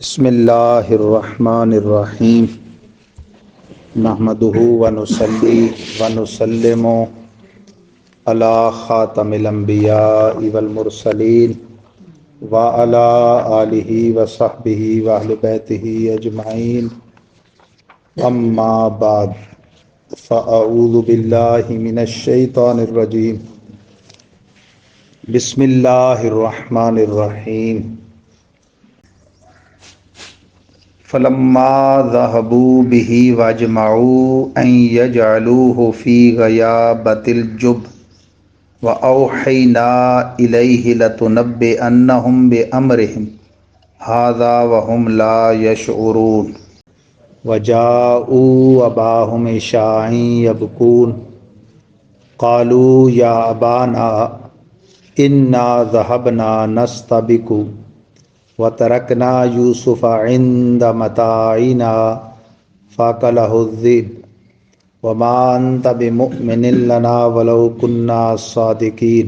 بسم اللہ الرحمن الرحیم نحمدہ ونصلی ونسلم علی خاتم الانبیاء والمرسلین وعلی آلہ وصحبہ واہل بیتہ اجمعین اما بعد فاعوذ باللہ من الشیطان الرجیم بسم اللہ الرحمن الرحیم فلما ذهبوا به واجمعوا ان يجعلوه في غيابة الجب واوحينا اليه لتنبئنهم بامرهم هذا وهم لا يشعرون وجاءوا اباهم عشاء يبكون قالوا يا ابانا انا ذهبنا نستبق وَتَرَكْنَا يُوسُفَ عِنْدَ مَتَاعِنَا فَأَكَلَهُ الذِّئْبُ وَمَا أَنْتَ بِمُؤْمِنٍ لَنَا وَلَوْ كُنَّا صَادِقِينَ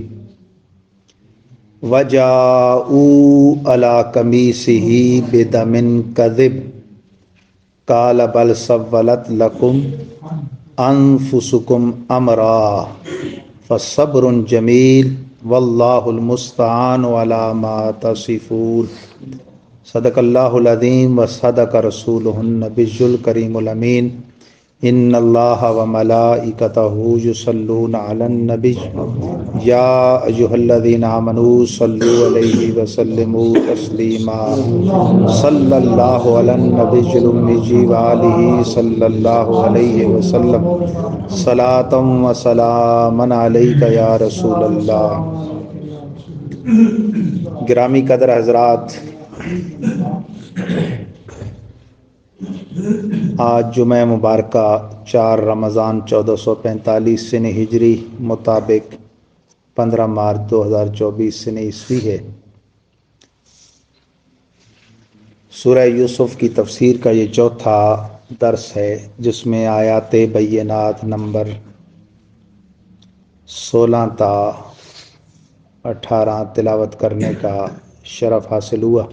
وَجَاءُوا عَلَى قَمِيصِهِ بِدَمٍ كَذِبٍ قَالَ بَلْ سَوَّلَتْ لَكُمْ أَنفُسُكُمْ أَمْرًا فَصَبْرٌ جَمِيلٌ وَاللَّهُ الْمُسْتَعَانُ عَلَى مَا تَصِفُونَ صدق اللہ العظیم وصدق رسولہ النبی الکریم الامین ان اللہ وملائکتہ یصلون علی النبی یا ایہا الذین آمنوا صلوا علیہ وسلموا تسلیما صلی اللہ علی النبی الامی وآلہ صلی اللہ علیہ وسلم صلاۃ و سلاما علیک یا رسول اللہ۔ گرامی قدر حضرات، آج جمعہ مبارکہ 4 رمضان 1445 سنہ ہجری مطابق 15 مارچ 2024 سنہ عیسوی ہے۔ سورہ یوسف کی تفسیر کا یہ چوتھا درس ہے، جس میں آیات بینات نمبر 16 تا 18 تلاوت کرنے کا شرف حاصل ہوا۔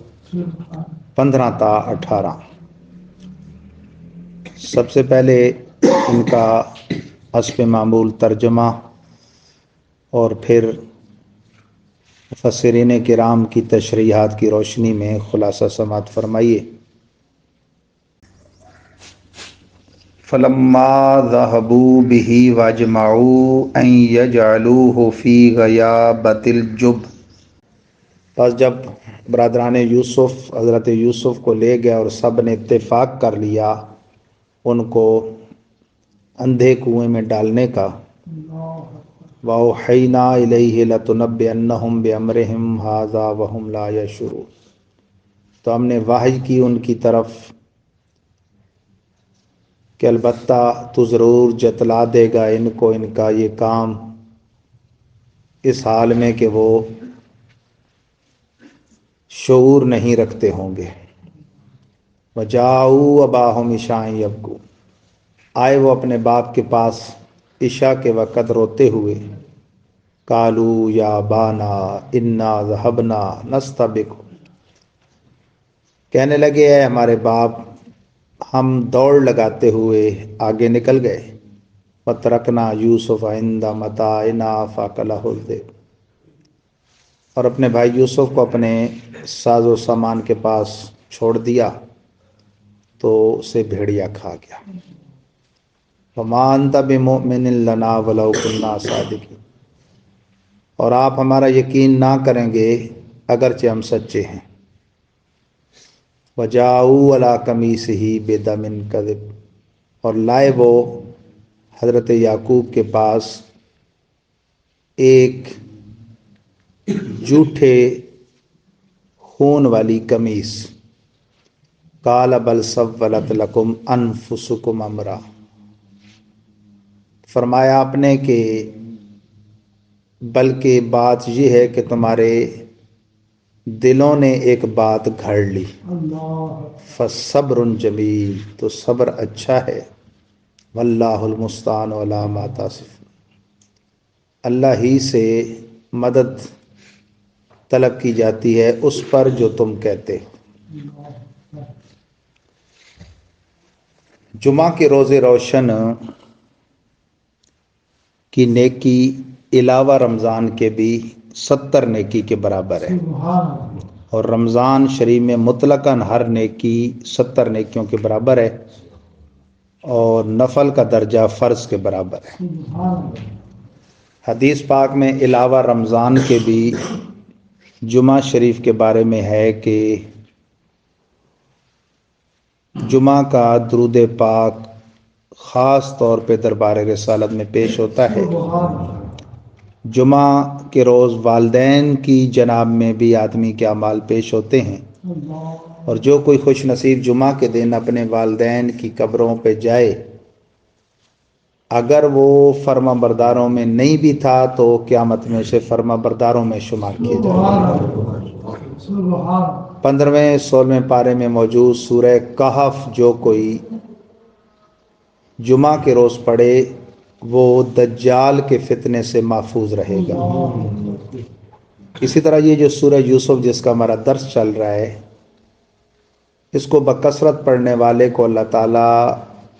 15 تا 18 سب سے پہلے ان کا حسب معمول ترجمہ اور پھر مفسرین کرام کی تشریحات کی روشنی میں خلاصہ سماعت فرمائیے۔ فَلَمَّا ذَهَبُوا بِهِ وَاجْمَعُوا أَن يَجْعَلُوهُ فِي غَيَابَةِ الْجُبِّ، پس جب برادران یوسف حضرت یوسف کو لے گئے اور سب نے اتفاق کر لیا ان کو اندھے کنویں میں ڈالنے کا، وَأَوْحَيْنَا إِلَيْهِ لَتُنَبِّئَنَّهُمْ بِأَمْرِهِمْ هَذَا وَهُمْ لَا يَشْعُرُونَ، تو ہم نے وحی کی ان کی طرف کہ البتہ تو ضرور جتلا دے گا ان کو ان کا یہ کام، اس حال میں کہ وہ شعور نہیں رکھتے ہوں گے۔ وَجَاءُوا أَبَاهُمْ عِشَاءً يَبْكُونَ، آئے وہ اپنے باپ کے پاس عشاء کے وقت روتے ہوئے۔ قَالُوا يَا أَبَانَا إِنَّا ذَهَبْنَا نَسْتَبِقُ، کہنے لگے اے ہمارے باپ، ہم دوڑ لگاتے ہوئے آگے نکل گئے۔ وَتَرَكْنَا يُوسُفَ عِنْدَ مَتَاعِنَا فَأَكَلَهُ الذِّئْبُ، اور اپنے بھائی یوسف کو اپنے ساز و سامان کے پاس چھوڑ دیا تو اسے بھیڑیا کھا گیا۔ وَمَا أَنْتَ بِمُؤْمِنٍ لَنَا وَلَوْ كُنَّا صَادِقِينَ، اور آپ ہمارا یقین نہ کریں گے اگرچہ ہم سچے ہیں۔ وَجَاءُوا عَلَى قَمِيصِهِ بِدَمٍ كَذِبٍ، اور لائے وہ حضرت یعقوب کے پاس ایک جھوٹے خون والی قمیص۔ قَالَ بَلْ سَوَّلَتْ لَكُمْ أَنفُسُكُمْ أَمْرًا، فرمایا آپ نے کہ بلکہ بات یہ ہے کہ تمہارے دلوں نے ایک بات گھڑ لی۔ فَصَبْرٌ جَمِيلٌ، تو صبر اچھا ہے۔ وَاللَّهُ الْمُسْتَعَانُ عَلَى مَا تَصِفُونَ، اللہ ہی سے مدد طلب کی جاتی ہے اس پر جو تم کہتے ہو۔ جمعہ کے روز روشن کی نیکی علاوہ رمضان کے بھی 70 نیکی کے برابر ہے، اور رمضان شریف میں مطلقاً ہر نیکی 70 نیکیوں کے برابر ہے، اور نفل کا درجہ فرض کے برابر ہے۔ حدیث پاک میں علاوہ رمضان کے بھی جمعہ شریف کے بارے میں ہے کہ جمعہ کا درود پاک خاص طور پہ دربار رسالت میں پیش ہوتا ہے۔ جمعہ کے روز والدین کی جناب میں بھی آدمی کے اعمال پیش ہوتے ہیں، اور جو کوئی خوش نصیب جمعہ کے دن اپنے والدین کی قبروں پہ جائے، اگر وہ فرما برداروں میں نہیں بھی تھا تو قیامت میں اسے فرما برداروں میں شمار کیا جائے گا۔ 15ویں 16ویں پارے میں موجود سورہ کہف جو کوئی جمعہ کے روز پڑھے وہ دجال کے فتنے سے محفوظ رہے گا۔ اسی طرح یہ جو سورہ یوسف جس کا ہمارا درس چل رہا ہے، اس کو بکثرت پڑھنے والے کو اللہ تعالیٰ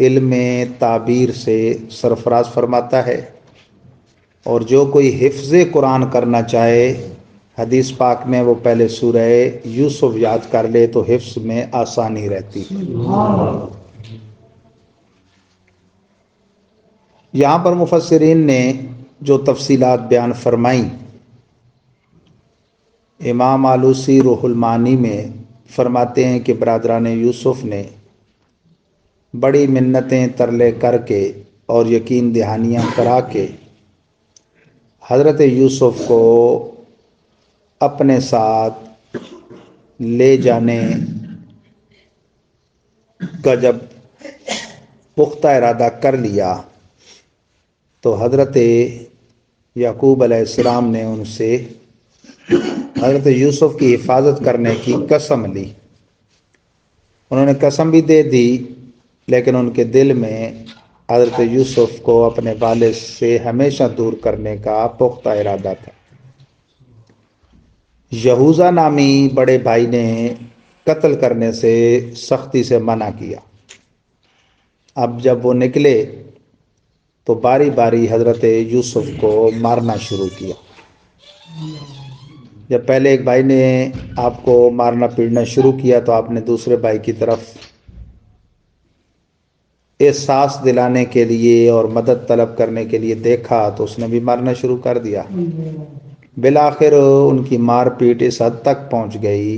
علم تعبیر سے سرفراز فرماتا ہے، اور جو کوئی حفظ قرآن کرنا چاہے حدیث پاک میں وہ پہلے سورہ یوسف یاد کر لے تو حفظ میں آسانی رہتی ہے۔ یہاں پر مفسرین نے جو تفصیلات بیان فرمائیں، امام آلوسی روح المعانی میں فرماتے ہیں کہ برادران یوسف نے بڑی منتیں ترلے کر کے اور یقین دہانیاں کرا کے حضرت یوسف کو اپنے ساتھ لے جانے کا جب پختہ ارادہ کر لیا تو حضرت یعقوب علیہ السلام نے ان سے حضرت یوسف کی حفاظت کرنے کی قسم لی۔ انہوں نے قسم بھی دے دی، لیکن ان کے دل میں حضرت یوسف کو اپنے والد سے ہمیشہ دور کرنے کا پختہ ارادہ تھا۔ یہوذا نامی بڑے بھائی نے قتل کرنے سے سختی سے منع کیا۔ اب جب وہ نکلے تو باری باری حضرت یوسف کو مارنا شروع کیا۔ جب پہلے ایک بھائی نے آپ کو مارنا پیٹنا شروع کیا تو آپ نے دوسرے بھائی کی طرف احساس دلانے کے لیے اور مدد طلب کرنے کے لیے دیکھا تو اس نے بھی مارنا شروع کر دیا۔ بالآخر ان کی مار پیٹ اس حد تک پہنچ گئی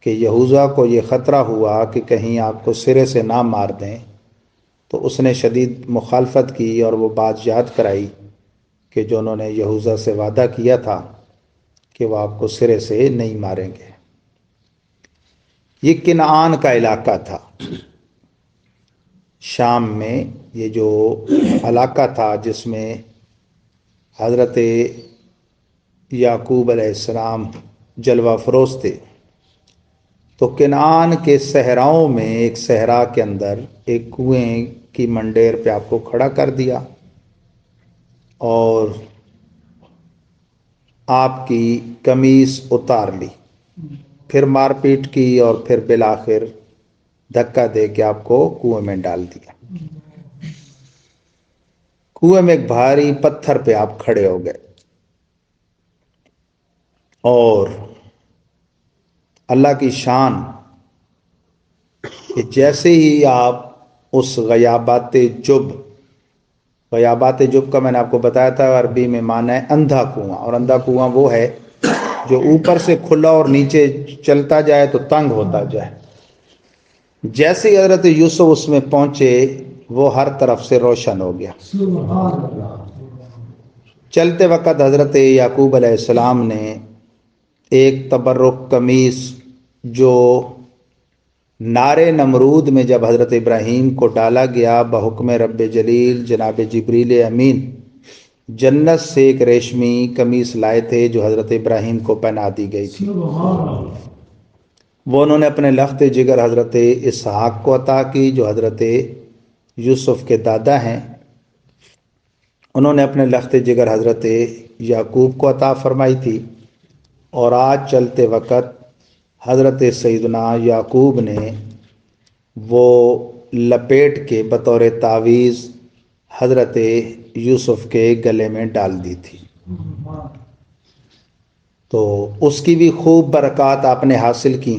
کہ یہوذا کو یہ خطرہ ہوا کہ کہیں آپ کو سرے سے نہ مار دیں، تو اس نے شدید مخالفت کی اور وہ بات یاد کرائی کہ جو انہوں نے یہوذا سے وعدہ کیا تھا کہ وہ آپ کو سرے سے نہیں ماریں گے۔ یہ کنعان کا علاقہ تھا، شام میں یہ جو علاقہ تھا جس میں حضرت یعقوب علیہ السلام جلوہ فروز تھے، تو کنعان کے صحراؤں میں ایک صحرا کے اندر ایک کنویں کی منڈیر پہ آپ کو کھڑا کر دیا اور آپ کی قمیص اتار لی، پھر مار پیٹ کی اور پھر بالآخر دھکا دے کے آپ کو کنویں میں ڈال دیا۔ کنویں میں ایک بھاری پتھر پہ آپ کھڑے ہو گئے، اور اللہ کی شان کہ جیسے ہی آپ اس غیابات جب کا میں نے آپ کو بتایا تھا عربی میں معنی ہے اندھا کنواں، اور اندھا کنواں وہ ہے جو اوپر سے کھلا اور نیچے چلتا جائے تو تنگ ہوتا جائے۔ جیسے ہی حضرت یوسف اس میں پہنچے وہ ہر طرف سے روشن ہو گیا۔ چلتے وقت حضرت یعقوب علیہ السلام نے ایک تبرک قمیص جو نارے نمرود میں جب حضرت ابراہیم کو ڈالا گیا بحکم رب جلیل جناب جبریل امین جنت سے ایک ریشمی قمیص لائے تھے جو حضرت ابراہیم کو پہنا دی گئی تھی، وہ انہوں نے اپنے لخت جگر حضرت اسحاق کو عطا کی جو حضرت یوسف کے دادا ہیں، انہوں نے اپنے لخت جگر حضرت یعقوب کو عطا فرمائی تھی، اور آج چلتے وقت حضرت سیدنا یعقوب نے وہ لپیٹ کے بطور تعویذ حضرت یوسف کے گلے میں ڈال دی تھی، تو اس کی بھی خوب برکات آپ نے حاصل کی۔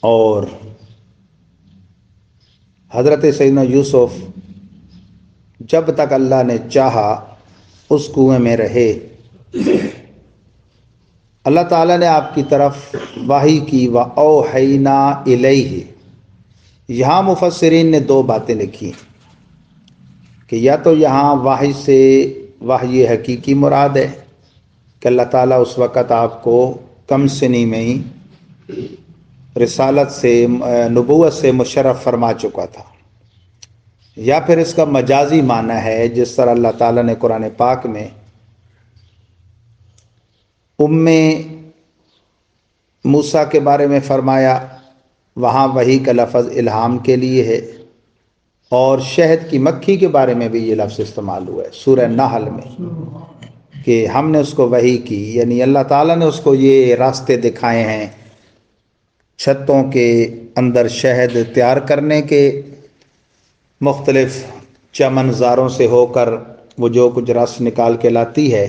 اور حضرت سیدنا یوسف جب تک اللہ نے چاہا اس کنویں میں رہے، اللہ تعالیٰ نے آپ کی طرف وحی کی، وَأَوْحَيْنَا إِلَيْهِ۔ یہاں مفسرین نے دو باتیں لکھی کہ یا تو یہاں وحی سے وحی حقیقی مراد ہے کہ اللہ تعالیٰ اس وقت آپ کو کم سنی میں ہی رسالت سے، نبوت سے مشرف فرما چکا تھا، یا پھر اس کا مجازی معنی ہے جس طرح اللہ تعالیٰ نے قرآن پاک میں موسیٰ کے بارے میں فرمایا، وہاں وحی کا لفظ الہام کے لیے ہے، اور شہد کی مکھی کے بارے میں بھی یہ لفظ استعمال ہوا ہے سورہ نحل میں کہ ہم نے اس کو وحی کی، یعنی اللہ تعالیٰ نے اس کو یہ راستے دکھائے ہیں چھتوں کے اندر شہد تیار کرنے کے، مختلف چمن زاروں سے ہو کر وہ جو کچھ رس نکال کے لاتی ہے،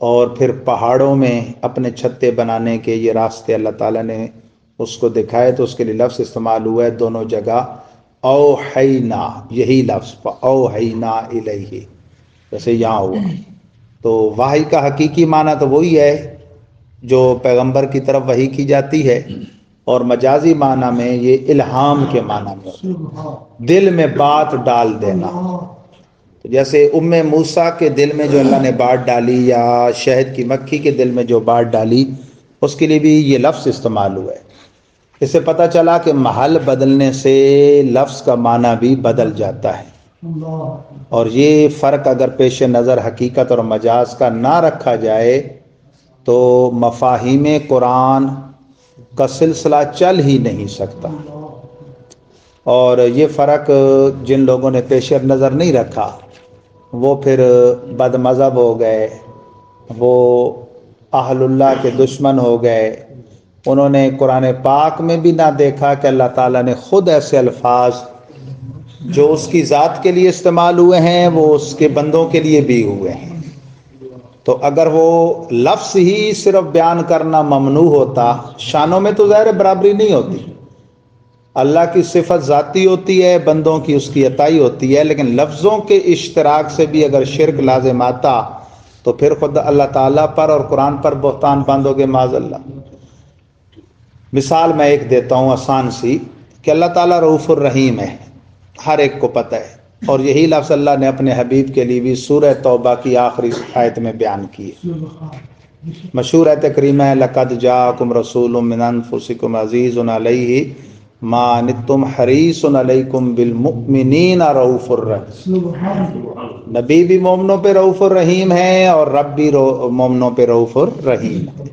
اور پھر پہاڑوں میں اپنے چھتے بنانے کے یہ راستے اللہ تعالیٰ نے اس کو دکھائے، تو اس کے لیے لفظ استعمال ہوا ہے دونوں جگہ اوحینا، یہی لفظ اوحینا الیہ، جیسے یہاں ہوا۔ تو وحی کا حقیقی معنی تو وہی ہے جو پیغمبر کی طرف وحی کی جاتی ہے، اور مجازی معنی میں یہ الہام کے معنی میں ہوتا ہے، دل میں بات ڈال دینا۔ تو جیسے موسیٰ کے دل میں جو اللہ نے بات ڈالی، یا شہد کی مکھی کے دل میں جو بات ڈالی، اس کے لیے بھی یہ لفظ استعمال ہوا ہے۔ اس سے پتہ چلا کہ محل بدلنے سے لفظ کا معنی بھی بدل جاتا ہے، اور یہ فرق اگر پیش نظر حقیقت اور مجاز کا نہ رکھا جائے تو مفاہیم قرآن کا سلسلہ چل ہی نہیں سکتا۔ اور یہ فرق جن لوگوں نے پیش نظر نہیں رکھا وہ پھر بد مذہب ہو گئے، وہ اہل اللہ کے دشمن ہو گئے۔ انہوں نے قرآن پاک میں بھی نہ دیکھا کہ اللہ تعالیٰ نے خود ایسے الفاظ جو اس کی ذات کے لیے استعمال ہوئے ہیں وہ اس کے بندوں کے لیے بھی ہوئے ہیں۔ تو اگر وہ لفظ ہی صرف بیان کرنا ممنوع ہوتا، شانوں میں تو ظاہر برابری نہیں ہوتی، اللہ کی صفت ذاتی ہوتی ہے، بندوں کی اس کی عطائی ہوتی ہے، لیکن لفظوں کے اشتراک سے بھی اگر شرک لازم آتا تو پھر خود اللہ تعالیٰ پر اور قرآن پر بہتان باندھو گے معاذ اللہ۔ مثال میں ایک دیتا ہوں آسان سی، کہ اللہ تعالیٰ رؤوف الرحیم ہے، ہر ایک کو پتہ ہے، اور یہی لفظ اللہ نے اپنے حبیب کے لیے بھی سورہ توبہ کی آخری آیت میں بیان کی ہے۔ مشہور آیت کریمہ ہے، لَقَدْ جَاءَكُمْ رَسُولٌ مِّنْ أَنفُسِكُمْ عَزِيزٌ عَلَيْهِ مَا عَنِتُّمْ حَرِيصٌ عَلَيْكُمْ بِالْمُؤْمِنِينَ رَءُوفٌ الرَّحِيمٌ۔ نبی بھی مومنوں پہ رؤوف الرحیم ہے، اور رب بھی مومنوں پہ رؤوف الرحیم ہے۔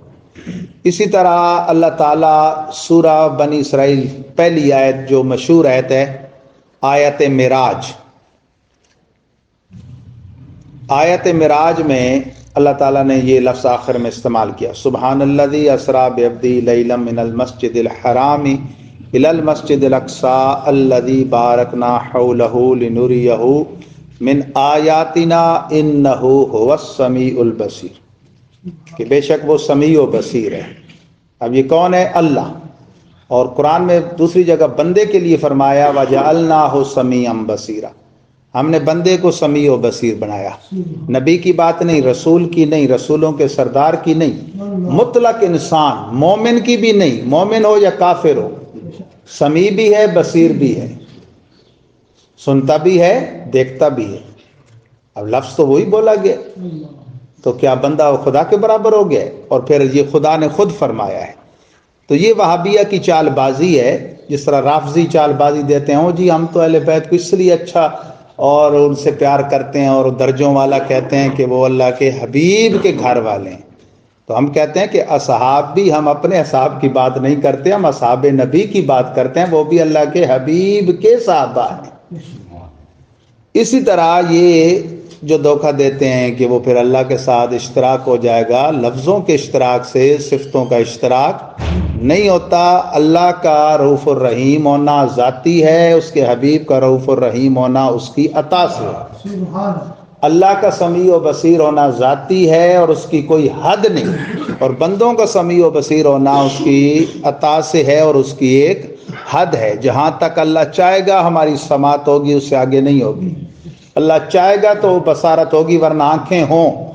اسی طرح اللہ تعالیٰ سورہ بنی اسرائیل پہلی آیت جو مشہور آیت ہے، آیت معراج، آیت معراج میں اللہ تعالیٰ نے یہ لفظ آخر میں استعمال کیا، سبحان الذی اسریٰ بعبدہ لیلا من المسجد الحرام الی المسجد الاقصی الذی بارکنا حولہ لنریہ من آیاتنا انہ هو السمیع البصیر، کہ بے شک وہ سمیع و بصیر ہے۔ اب یہ کون ہے؟ اللہ۔ اور قرآن میں دوسری جگہ بندے کے لیے فرمایا وَجَعَلْنَاهُ سَمِيعًا بَصِيرًا، ہم نے بندے کو سمیع و بصیر بنایا۔ نبی کی بات نہیں، رسول کی نہیں، رسولوں کے سردار کی نہیں، مطلق انسان، مومن کی بھی نہیں، مومن ہو یا کافر ہو، سمیع بھی ہے، بصیر بھی ہے، سنتا بھی ہے، دیکھتا بھی ہے۔ اب لفظ تو وہی بولا گیا، تو کیا بندہ خدا کے برابر ہو گیا؟ اور پھر یہ خدا نے خود فرمایا ہے۔ تو یہ وہابیہ کی چال بازی ہے، جس طرح رافضی چال بازی دیتے ہیں، جی ہم تو اہل بیت کو اس لیے اچھا اور ان سے پیار کرتے ہیں، اور درجوں والا کہتے ہیں کہ وہ اللہ کے حبیب کے گھر والے ہیں۔ تو ہم کہتے ہیں کہ اصحاب بھی، ہم اپنے اصحاب کی بات نہیں کرتے، ہم اصحاب نبی کی بات کرتے ہیں، وہ بھی اللہ کے حبیب کے صحابہ ہیں۔ اسی طرح یہ جو دھوکہ دیتے ہیں کہ وہ پھر اللہ کے ساتھ اشتراک ہو جائے گا، لفظوں کے اشتراک سے صفتوں کا اشتراک نہیں ہوتا۔ اللہ کا رؤوف الرحیم ہونا ذاتی ہے، اس کے حبیب کا رؤوف الرحیم ہونا اس کی عطا سے ہے۔ اللہ کا سمیع و بصیر ہونا ذاتی ہے اور اس کی کوئی حد نہیں، اور بندوں کا سمیع و بصیر ہونا اس کی عطا سے ہے اور اس کی ایک حد ہے۔ جہاں تک اللہ چاہے گا ہماری سماعت ہوگی، اس سے آگے نہیں ہوگی۔ اللہ چاہے گا تو بصارت ہوگی، ورنہ آنکھیں ہوں،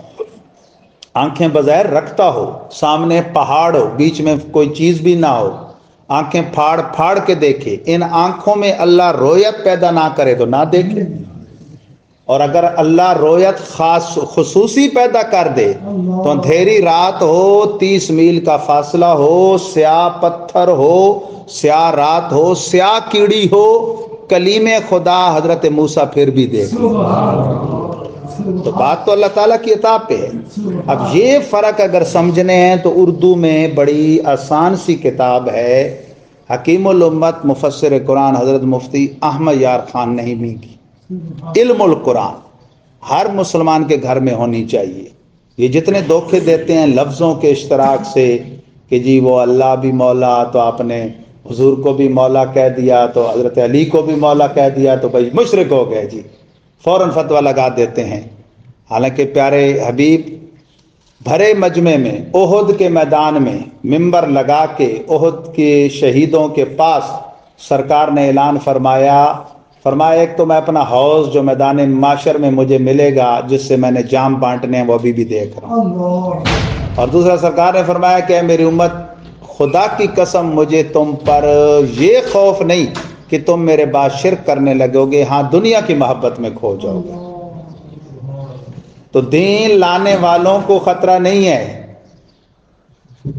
آنکھیں بظاہر رکھتا ہو، سامنے پہاڑ ہو، بیچ میں کوئی چیز بھی نہ ہو، آنکھیں پھاڑ پھاڑ کے دیکھے، ان آنکھوں میں اللہ رویت پیدا نہ کرے تو نہ دیکھے، اور اگر اللہ رویت خاص خصوصی پیدا کر دے تو اندھیری رات ہو، 30 میل کا فاصلہ ہو، سیاہ پتھر ہو، سیاہ رات ہو، سیاہ کیڑی ہو، کلیم خدا حضرت موسیٰ پھر بھی دیکھ لے۔ تو بات تو اللہ تعالیٰ کی عطا پہ ہے۔ اب یہ فرق اگر سمجھنے ہیں تو اردو میں بڑی آسان سی کتاب ہے، حکیم الامت مفسر قرآن حضرت مفتی احمد یار خان نعیمی کی علم القرآن، ہر مسلمان کے گھر میں ہونی چاہیے۔ یہ جتنے دھوکے دیتے ہیں لفظوں کے اشتراک سے کہ جی وہ اللہ بھی مولا تو آپ نے حضور کو بھی مولا کہہ دیا، تو حضرت علی کو بھی مولا کہہ دیا تو بھائی مشرک ہو گئے، جی فوراً فتویٰ لگا دیتے ہیں۔ حالانکہ پیارے حبیب بھرے مجمع میں احد کے میدان میں منبر لگا کے احد کے شہیدوں کے پاس سرکار نے اعلان فرمایا ایک تو میں اپنا حوض جو میدان معاشر میں مجھے ملے گا جس سے میں نے جام بانٹنے ہیں وہ بھی دیکھ رہا ہوں، اور دوسرا سرکار نے فرمایا کہ اے میری امت، خدا کی قسم مجھے تم پر یہ خوف نہیں کہ تم میرے بعد شرک کرنے لگو گے، ہاں دنیا کی محبت میں کھو جاؤ گے۔ تو دین لانے والوں کو خطرہ نہیں ہے،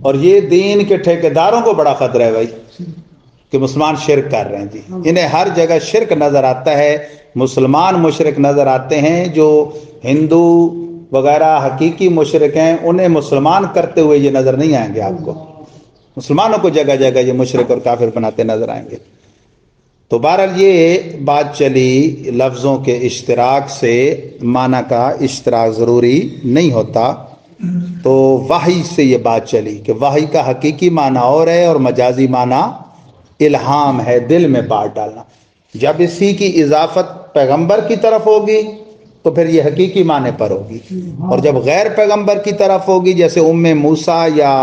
اور یہ دین کے ٹھیکیداروں کو بڑا خطرہ ہے بھائی کہ مسلمان شرک کر رہے ہیں۔ جی انہیں ہر جگہ شرک نظر آتا ہے، مسلمان مشرک نظر آتے ہیں، جو ہندو وغیرہ حقیقی مشرک ہیں انہیں مسلمان کرتے ہوئے یہ نظر نہیں آئیں گے آپ کو، مسلمانوں کو جگہ جگہ یہ مشرک اور کافر بناتے نظر آئیں گے۔ تو بہرحال یہ بات چلی لفظوں کے اشتراک سے معنی کا اشتراک ضروری نہیں ہوتا، تو وحی سے یہ بات چلی کہ وحی کا حقیقی معنی اور ہے اور مجازی معنی الہام ہے، دل میں بات ڈالنا۔ جب اسی کی اضافت پیغمبر کی طرف ہوگی تو پھر یہ حقیقی معنی پر ہوگی، اور جب غیر پیغمبر کی طرف ہوگی جیسے موسیٰ یا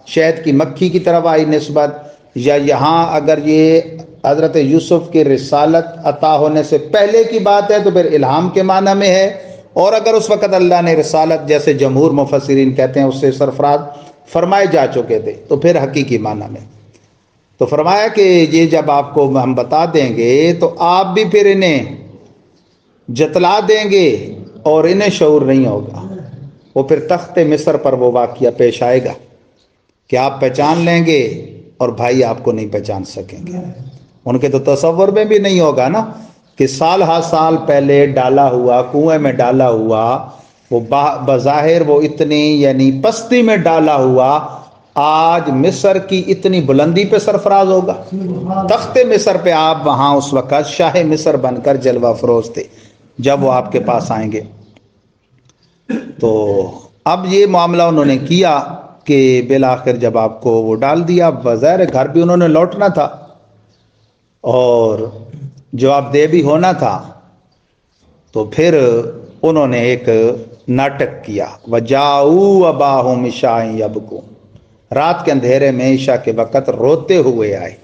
شہد کی مکھی کی طرف آئی نسبت، یا یہاں اگر یہ حضرت یوسف کی رسالت عطا ہونے سے پہلے کی بات ہے تو پھر الہام کے معنی میں ہے، اور اگر اس وقت اللہ نے رسالت جیسے جمہور مفسرین کہتے ہیں اس سے سرفراز فرمائے جا چکے تھے تو پھر حقیقی معنی میں۔ تو فرمایا کہ یہ جب آپ کو ہم بتا دیں گے تو آپ بھی پھر انہیں جتلا دیں گے اور انہیں شعور نہیں ہوگا، وہ پھر تخت مصر پر وہ واقعہ پیش آئے گا کہ آپ پہچان لیں گے اور بھائی آپ کو نہیں پہچان سکیں گے۔ ان کے تو تصور میں بھی نہیں ہوگا نا کہ سال ہا سال پہلے ڈالا ہوا کنویں میں ڈالا ہوا وہ بظاہر وہ اتنی یعنی پستی میں ڈالا ہوا آج مصر کی اتنی بلندی پہ سرفراز ہوگا۔ تخت مصر پہ آپ وہاں اس وقت شاہ مصر بن کر جلوہ فروز تھے جب وہ آپ کے پاس آئیں گے۔ تو اب یہ معاملہ انہوں نے کیا کہ بالآخر جب آپ کو وہ ڈال دیا، بظاہر گھر بھی انہوں نے لوٹنا تھا اور جواب دہ بھی ہونا تھا، تو پھر انہوں نے ایک ناٹک کیا، وَجَاءُوا أَبَاهُمْ عِشَاءً يَبْكُونَ، رات کے اندھیرے میں عشاء کے وقت روتے ہوئے آئے،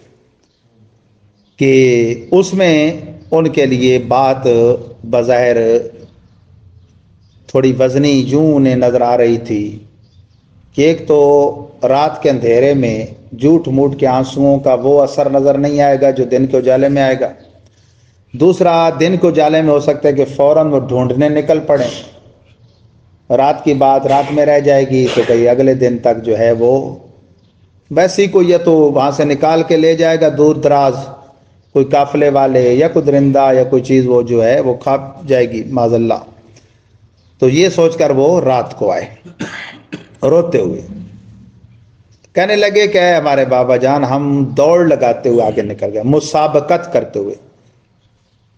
کہ اس میں ان کے لیے بات بظاہر تھوڑی وزنی یوں انہیں نظر آ رہی تھی کہ ایک تو رات کے اندھیرے میں جھوٹ موٹ کے آنسوؤں کا وہ اثر نظر نہیں آئے گا جو دن کے اجالے میں آئے گا، دوسرا دن کے اجالے میں ہو سکتا ہے کہ فوراً وہ ڈھونڈنے نکل پڑیں، رات کی بات رات میں رہ جائے گی تو کئی اگلے دن تک جو ہے وہ ویسی کوئی یا تو وہاں سے نکال کے لے جائے گا دور دراز کوئی قافلے والے یا کوئی درندہ یا کوئی چیز وہ جو ہے وہ کھا جائے گی معاذ اللہ۔ تو یہ سوچ کر وہ رات کو آئے روتے ہوئے، کہنے لگے کہ اے ہمارے بابا جان، ہم دوڑ لگاتے ہوئے آگے نکل گئے، مسابقت کرتے ہوئے،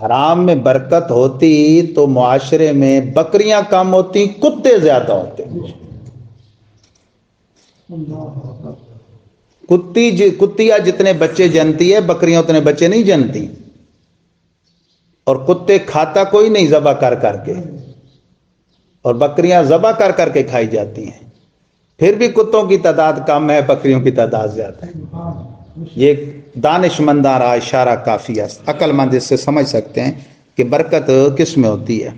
حرام میں برکت ہوتی تو معاشرے میں بکریاں کم ہوتی، کتے زیادہ ہوتے. کتیا جتنے بچے جنتی ہے، بکریاں اتنے بچے نہیں جنتی. اور کتے کھاتا کوئی نہیں ذبح کر کر کے، اور بکریاں ذبح کر کر کے کھائی جاتی ہیں. پھر بھی کتوں کی تعداد کم ہے، بکریوں کی تعداد زیادہ ہے. یہ دانش مندانہ اشارہ کافی ہے، عقل مند اس سے سمجھ سکتے ہیں کہ برکت کس میں ہوتی ہے.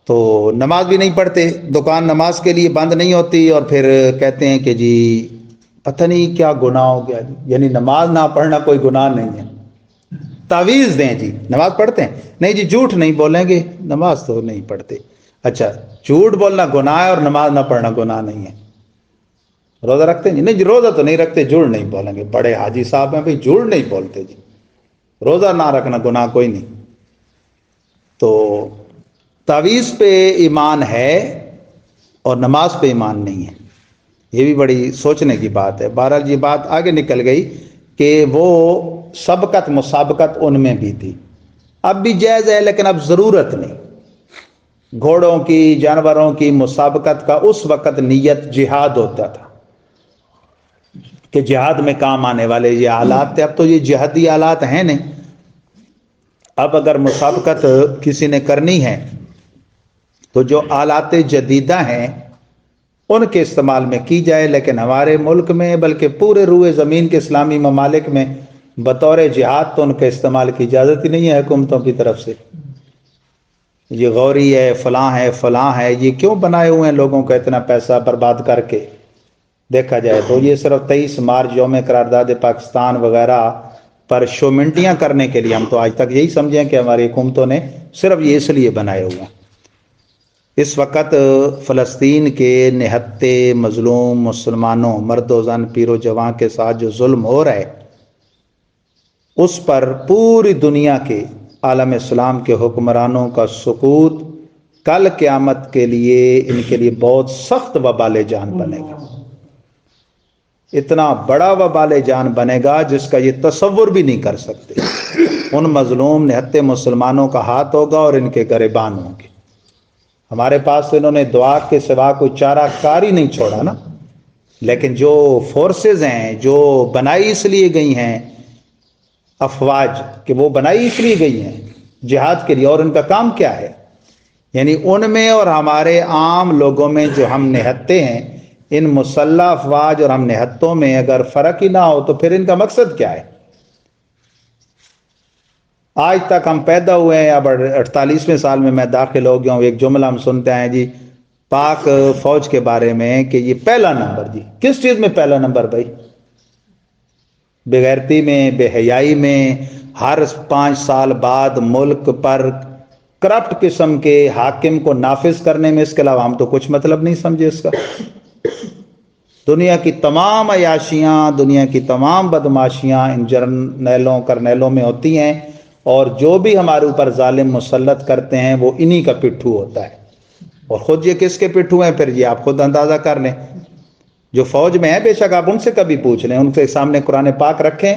تو نماز بھی نہیں پڑھتے، دکان نماز کے لیے بند نہیں ہوتی، اور پھر کہتے ہیں کہ جی پتہ نہیں کیا گناہ ہو گیا. یعنی نماز نہ پڑھنا کوئی گناہ نہیں ہے. تعویذ دیں جی نماز پڑھتے ہیں، نہیں جی جھوٹ نہیں بولیں گے، نماز تو نہیں پڑھتے. اچھا جھوٹ بولنا گناہ ہے اور نماز نہ پڑھنا گناہ نہیں ہے. روزہ رکھتے ہیں جی؟ نہیں جی روزہ تو نہیں رکھتے، جھوٹ نہیں بولیں گے. بڑے حاجی صاحب ہیں بھائی، جھوٹ نہیں بولتے جی. روزہ نہ رکھنا گناہ کوئی نہیں. تو تعویذ پہ ایمان ہے اور نماز پہ ایمان نہیں ہے. یہ بھی بڑی سوچنے کی بات ہے. بہرحال یہ بات آگے نکل گئی کہ وہ سبقت مسابقت ان میں بھی تھی. اب بھی جائز ہے لیکن اب ضرورت نہیں. گھوڑوں کی، جانوروں کی مسابقت کا اس وقت نیت جہاد ہوتا تھا کہ جہاد میں کام آنے والے یہ آلات تھے. اب تو یہ جہادی آلات ہیں نہیں. اب اگر مسابقت کسی نے کرنی ہے تو جو آلات جدیدہ ہیں ان کے استعمال میں کی جائے. لیکن ہمارے ملک میں بلکہ پورے روئے زمین کے اسلامی ممالک میں بطور جہاد تو ان کے استعمال کی اجازت ہی نہیں ہے حکومتوں کی طرف سے. یہ غوری ہے، فلاں ہے، فلاں ہے، یہ کیوں بنائے ہوئے ہیں لوگوں کا اتنا پیسہ برباد کر کے؟ دیکھا جائے تو یہ صرف 23 مارچ یوم قرارداد پاکستان وغیرہ پر شومنٹیاں کرنے کے لیے، ہم تو آج تک یہی سمجھیں کہ ہماری حکومتوں نے صرف یہ اس لیے بنائے ہوئے ہیں. اس وقت فلسطین کے نہتے مظلوم مسلمانوں، مرد و زن، پیر و جوان کے ساتھ جو ظلم ہو رہا ہے اس پر پوری دنیا کے عالم اسلام کے حکمرانوں کا سکوت کل قیامت کے لیے ان کے لیے بہت سخت وبال جان بنے گا. اتنا بڑا وبال جان بنے گا جس کا یہ تصور بھی نہیں کر سکتے. ان مظلوم نہتے مسلمانوں کا ہاتھ ہوگا اور ان کے گریبان ہوں گے. ہمارے پاس تو انہوں نے دعا کے سوا کوئی چارہ کار ہی نہیں چھوڑا نا. لیکن جو فورسز ہیں جو بنائی اس لیے گئی ہیں افواج، کہ وہ بنائی اس لیے گئی ہیں جہاد کے لیے، اور ان کا کام کیا ہے؟ یعنی ان میں اور ہمارے عام لوگوں میں جو ہم نہتے ہیں، ان مسلح افواج اور ہم نہتوں میں اگر فرق ہی نہ ہو تو پھر ان کا مقصد کیا ہے؟ آج تک ہم پیدا ہوئے ہیں، اب 48ویں سال میں داخل ہو گیا ہوں، ایک جملہ ہم سنتے ہیں جی پاک فوج کے بارے میں کہ یہ پہلا نمبر. جی کس چیز میں پہلا نمبر بھائی؟ بے غیرتی میں، بے حیائی میں. ہر 5 سال بعد ملک پر کرپٹ قسم کے حاکم کو نافذ کرنے میں. اس کے علاوہ ہم تو کچھ مطلب نہیں سمجھے اس کا. دنیا کی تمام عیاشیاں، دنیا کی تمام بدماشیاں ان جرنیلوں کرنیلوں میں ہوتی ہیں، اور جو بھی ہمارے اوپر ظالم مسلط کرتے ہیں وہ انہی کا پٹھو ہوتا ہے. اور خود یہ کس کے پٹھو ہیں پھر یہ آپ خود اندازہ کر لیں. جو فوج میں ہیں بے شک آپ ان سے کبھی پوچھ لیں، ان کے سامنے قرآن پاک رکھیں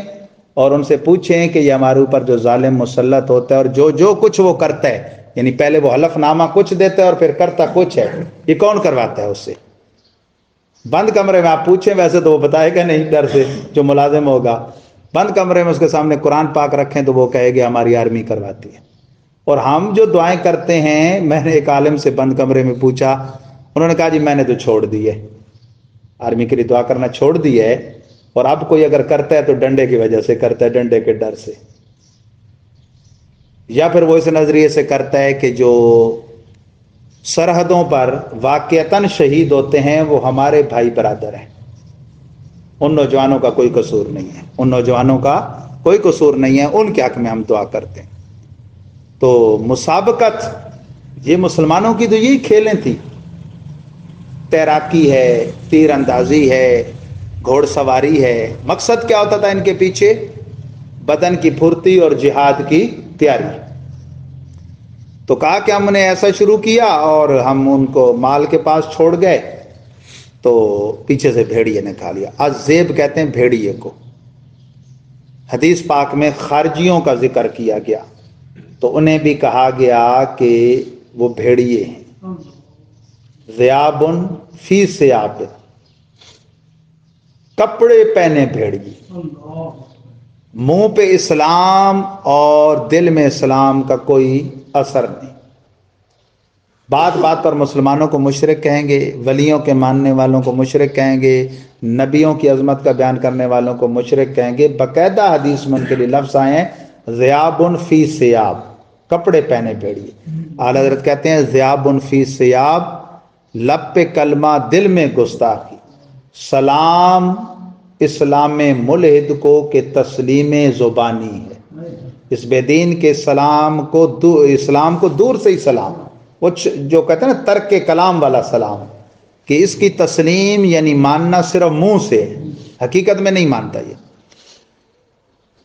اور ان سے پوچھیں کہ یہ ہمارے اوپر جو ظالم مسلط ہوتا ہے اور جو کچھ وہ کرتا ہے، یعنی پہلے وہ حلف نامہ کچھ دیتا ہے اور پھر کرتا کچھ ہے، یہ کون کرواتا ہے اس سے؟ بند کمرے میں آپ پوچھیں، ویسے تو وہ بتائے گا نہیں ڈر سے جو ملازم ہوگا. بند کمرے میں اس کے سامنے قرآن پاک رکھیں تو وہ کہے گا ہماری آرمی کرواتی ہے. اور ہم جو دعائیں کرتے ہیں، میں نے ایک عالم سے بند کمرے میں پوچھا، انہوں نے کہا جی میں نے تو چھوڑ دی ہے، آرمی کے لیے دعا کرنا چھوڑ دی ہے، اور اب کوئی اگر کرتا ہے تو ڈنڈے کی وجہ سے کرتا ہے، ڈنڈے کے ڈر سے. یا پھر وہ اس نظریے سے کرتا ہے کہ جو سرحدوں پر واقعتاً شہید ہوتے ہیں وہ ہمارے بھائی برادر ہیں، ان نوجوانوں کا کوئی قصور نہیں ہے، ان نوجوانوں کا کوئی قصور نہیں ہے، ان کے حق میں ہم دعا کرتے ہیں. تو مسابقت یہ مسلمانوں کی تو یہی کھیلیں تھیں. تیراکی ہے، تیر اندازی ہے، گھوڑ سواری ہے. مقصد کیا ہوتا تھا ان کے پیچھے؟ بدن کی پھرتی اور جہاد کی تیاری. تو کہا کہ ہم نے ایسا شروع کیا اور ہم ان کو مال کے پاس چھوڑ گئے تو پیچھے سے بھیڑیے نے کھا لیا. الذئب کہتے ہیں بھیڑیے کو. حدیث پاک میں خارجیوں کا ذکر کیا گیا. تو انہیں بھی کہا گیا کہ وہ بھیڑیے ہیں. ذیابن فی سیاب، کپڑے پہنے بھیڑیے، منہ پہ اسلام اور دل میں اسلام کا کوئی اثر نہیں. بات بات پر مسلمانوں کو مشرک کہیں گے، ولیوں کے ماننے والوں کو مشرک کہیں گے، نبیوں کی عظمت کا بیان کرنے والوں کو مشرک کہیں گے. باقاعدہ حدیث میں ان کے لیے لفظ آئے ہیں ذیابن فی سیاب، کپڑے پہنے بھیڑیے. اعلیٰ حضرت کہتے ہیں ذیابن فی سیاب، لب پہ کلمہ دل میں گستاخی. سلام اسلام ملحد کو کہ تسلیم زبانی ہے. اس بے دین کے اسلام کو دور سے ہی سلام، وہ جو کہتے ہیں نا ترک کلام والا سلام، کہ اس کی تسلیم یعنی ماننا صرف منہ سے، حقیقت میں نہیں مانتا یہ.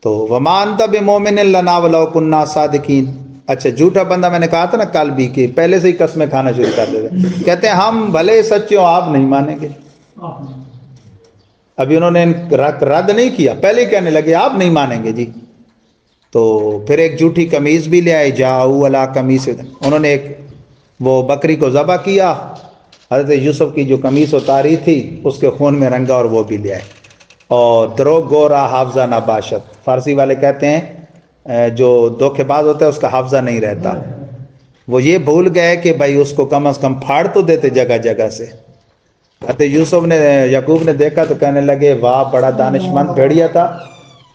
تو وما انت بمؤمن لنا ولو كنا صادقین. اچھا جھوٹا بندہ میں نے کہا تھا نا کل بھی کہ پہلے سے ہی قسمیں کھانا شروع کر دیتے، کہتے ہیں ہم بھلے سچے ہو آپ نہیں مانیں گے. ابھی انہوں نے رد نہیں کیا، پہلے ہی کہنے لگے آپ نہیں مانیں گے جی. تو پھر ایک جھوٹی قمیض بھی لے آئے، جاؤ علی قمیص، انہوں نے ایک وہ بکری کو ذبح کیا، حضرت یوسف کی جو قمیص اتاری تھی اس کے خون میں رنگا اور وہ بھی لے آئے. اور دروغ گورا حافظہ نباشت، فارسی والے کہتے ہیں جو دھوکے باز ہوتا ہے اس کا حافظہ نہیں رہتا. وہ یہ بھول گئے کہ بھائی اس کو کم از کم پھاڑ تو دیتے جگہ جگہ سے. حضرت یوسف نے، یعقوب نے دیکھا تو کہنے لگے واہ بڑا دانش مند بھیڑیا تھا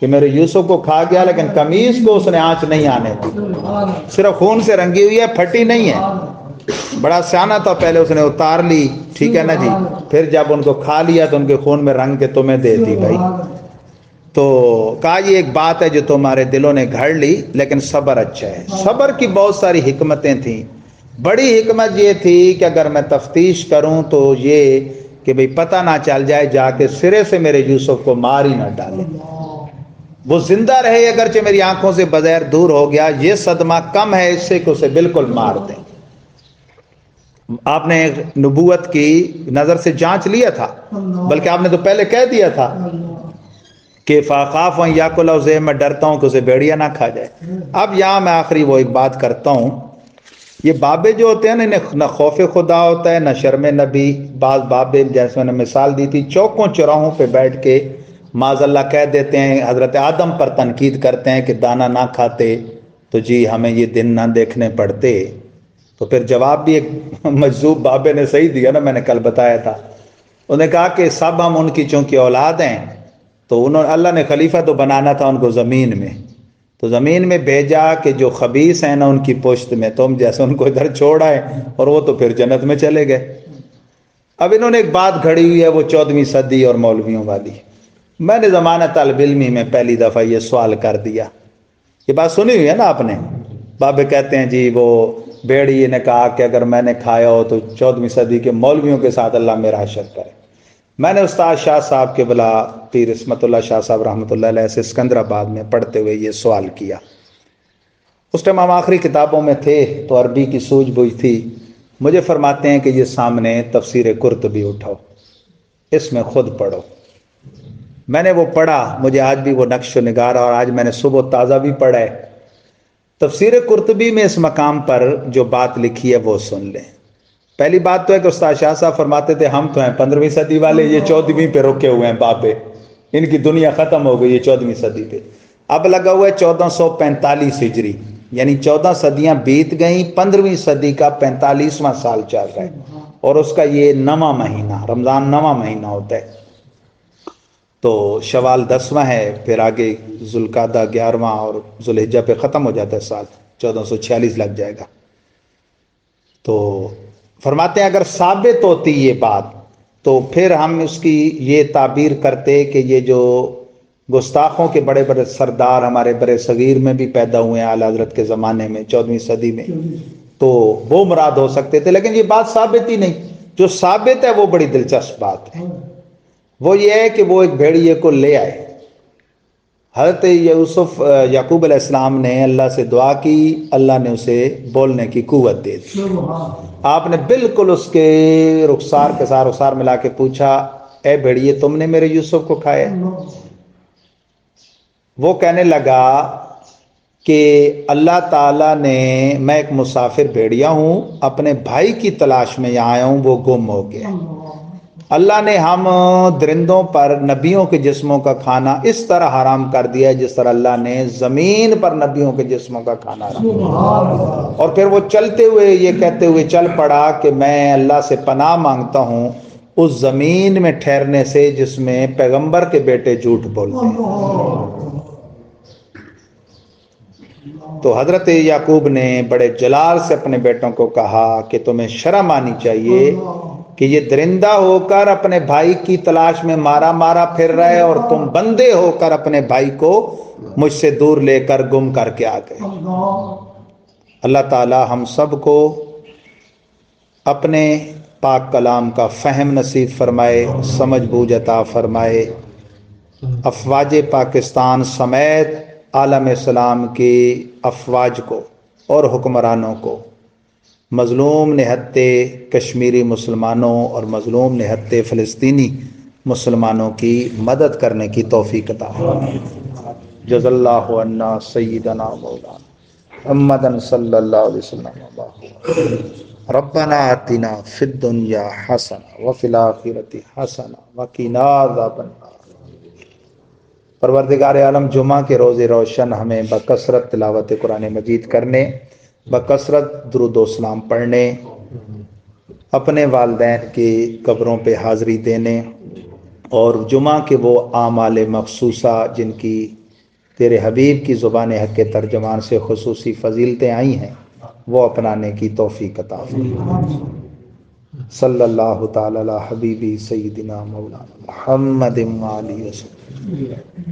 کہ میرے یوسف کو کھا گیا، لیکن قمیص کو اس نے آنچ نہیں آنے دی، صرف خون سے رنگی ہوئی ہے، پھٹی نہیں ہے. بڑا سیانہ تھا، پہلے اس نے اتار لی، ٹھیک ہے نا جی، پھر جب ان کو کھا لیا تو ان کے خون میں رنگ کے تمہیں دے دی بھائی. تو کہا یہ ایک بات ہے جو تمہارے دلوں نے گھڑ لی، لیکن صبر اچھا ہے. صبر کی بہت ساری حکمتیں تھیں. بڑی حکمت یہ تھی کہ اگر میں تفتیش کروں تو یہ کہ بھئی پتہ نہ چل جائے جا کے سرے سے میرے یوسف کو مار ہی نہ ڈالے. وہ زندہ رہے اگرچہ میری آنکھوں سے بظاہر دور ہو گیا، یہ صدمہ کم ہے اس سے کہ اسے بالکل مار دیں. آپ نے نبوت کی نظر سے جانچ لیا تھا، بلکہ آپ نے تو پہلے کہہ دیا تھا کہ فاخاف یاکل الذئب، میں ڈرتا ہوں کہ اسے بھیڑیا نہ کھا جائے. اب یہاں میں آخری وہ ایک بات کرتا ہوں، یہ بابے جو ہوتے ہیں نا انہیں نہ خوف خدا ہوتا ہے نہ شرم نبی. بعض بابے جیسے میں نے مثال دی تھی چوکوں چوراہوں پہ بیٹھ کے معاذ اللہ کہہ دیتے ہیں، حضرت آدم پر تنقید کرتے ہیں کہ دانا نہ کھاتے تو جی ہمیں یہ دن نہ دیکھنے پڑتے. تو پھر جواب بھی ایک مجذوب بابے نے صحیح دیا نا، میں نے کل بتایا تھا. انہوں نے کہا کہ سب ہم ان کی چونکہ اولاد ہیں تو اللہ نے خلیفہ تو بنانا تھا ان کو زمین میں، تو زمین میں بھیجا کہ جو خبیث ہیں نا ان کی پشت میں، تم جیسے ان کو ادھر چھوڑ آئے اور وہ تو پھر جنت میں چلے گئے. اب انہوں نے ایک بات گھڑی ہوئی ہے وہ 14ویں صدی اور مولویوں والی. میں نے زمانہ طالب علمی میں پہلی دفعہ یہ سوال کر دیا. یہ بات سنی ہوئی ہے نا آپ نے، بابے کہتے ہیں جی وہ بھیڑیے نے کہا کہ اگر میں نے کھایا ہو تو 14ویں صدی کے مولویوں کے ساتھ اللہ میرا حشر کرے. میں نے استاد شاہ صاحب کے بلا پیر عصمت اللہ شاہ صاحب رحمۃ اللہ علیہ سے سکندرآباد میں پڑھتے ہوئے یہ سوال کیا. اس ٹائم ہم آخری کتابوں میں تھے تو عربی کی سوجھ بوجھ تھی. مجھے فرماتے ہیں کہ یہ سامنے تفسیر قرطبی اٹھاؤ، اس میں خود پڑھو. میں نے وہ پڑھا، مجھے آج بھی وہ نقش و نگار، اور آج میں نے صبح تازہ بھی پڑھا ہے. تفسیر قرطبی میں اس مقام پر جو بات لکھی ہے وہ سن لیں. پہلی بات تو ہے کہ استاد شاہ صاحب فرماتے تھے ہم تو ہیں 15ویں صدی والے، یہ 14ویں پہ رکے ہوئے ہیں بابے، ان کی دنیا ختم ہو گئی ہے 14ویں صدی پہ. اب لگا ہوا ہے 1445 ہجری، یعنی 14 صدیاں بیت گئیں، 15ویں صدی کا 45واں سال چل رہا ہے، اور اس کا یہ 9واں مہینہ، رمضان 9واں مہینہ ہوتا ہے. تو شوال 10واں ہے، پھر آگے ذوالقعدہ 11واں اور ذوالحجہ پہ ختم ہو جاتا ہے سال، 1446 لگ جائے گا. تو فرماتے ہیں اگر ثابت ہوتی یہ بات تو پھر ہم اس کی یہ تعبیر کرتے کہ یہ جو گستاخوں کے بڑے بڑے سردار ہمارے برے صغیر میں بھی پیدا ہوئے ہیں اعلیٰ حضرت کے زمانے میں 14ویں صدی میں، تو وہ مراد ہو سکتے تھے. لیکن یہ بات ثابت ہی نہیں. جو ثابت ہے وہ بڑی دلچسپ بات ہے، وہ یہ ہے کہ وہ ایک بھیڑیے کو لے آئے. حضرت یوسف یعقوب علیہ السلام نے اللہ سے دعا کی، اللہ نے اسے بولنے کی قوت دے دی. آپ نے بالکل اس کے رخسار کے ساتھ رخسار ملا کے پوچھا اے بھیڑیے تم نے میرے یوسف کو کھایا؟ وہ کہنے لگا کہ اللہ تعالیٰ نے، میں ایک مسافر بھیڑیا ہوں، اپنے بھائی کی تلاش میں یہاں آیا ہوں، وہ گم ہو گیا۔ اللہ نے ہم درندوں پر نبیوں کے جسموں کا کھانا اس طرح حرام کر دیا ہے جس طرح اللہ نے زمین پر نبیوں کے جسموں کا کھانا حرام کیا۔ اور پھر وہ چلتے ہوئے یہ کہتے ہوئے چل پڑا کہ میں اللہ سے پناہ مانگتا ہوں اس زمین میں ٹھہرنے سے جس میں پیغمبر کے بیٹے جھوٹ بولتے ہیں۔ تو حضرت یعقوب نے بڑے جلال سے اپنے بیٹوں کو کہا کہ تمہیں شرم آنی چاہیے کہ یہ درندہ ہو کر اپنے بھائی کی تلاش میں مارا مارا پھر رہے اور تم بندے ہو کر اپنے بھائی کو مجھ سے دور لے کر گم کر کے آ گئے۔ اللہ تعالی ہم سب کو اپنے پاک کلام کا فہم نصیب فرمائے، سمجھ بوجھ عطا فرمائے، افواج پاکستان سمیت عالم اسلام کی افواج کو اور حکمرانوں کو، مظلوم نہتے کشمیری مسلمانوں اور مظلوم نہتے فلسطینی مسلمانوں کی مدد کرنے کی توفیق عطا فرمائے۔ جزا اللہ عنا سیدنا مولانا محمد صلی اللہ علیہ وسلم۔ ربنا آتنا فی الدنیا حسنہ وفی الآخرۃ حسنہ وقنا عذاب النار۔ پروردگار عالم جمعہ کے روز روشن ہمیں بکثرت تلاوت قرآن مجید کرنے، بکثرت درود و سلام پڑھنے، اپنے والدین کی قبروں پہ حاضری دینے اور جمعہ کے وہ اعمال مخصوصہ جن کی تیرے حبیب کی زبان حق کے ترجمان سے خصوصی فضیلتیں آئی ہیں وہ اپنانے کی توفیق عطا فرمائے۔ صلی اللہ تعالی علی حبیبی سیدنا مولانا محمد وآلہ وسلم۔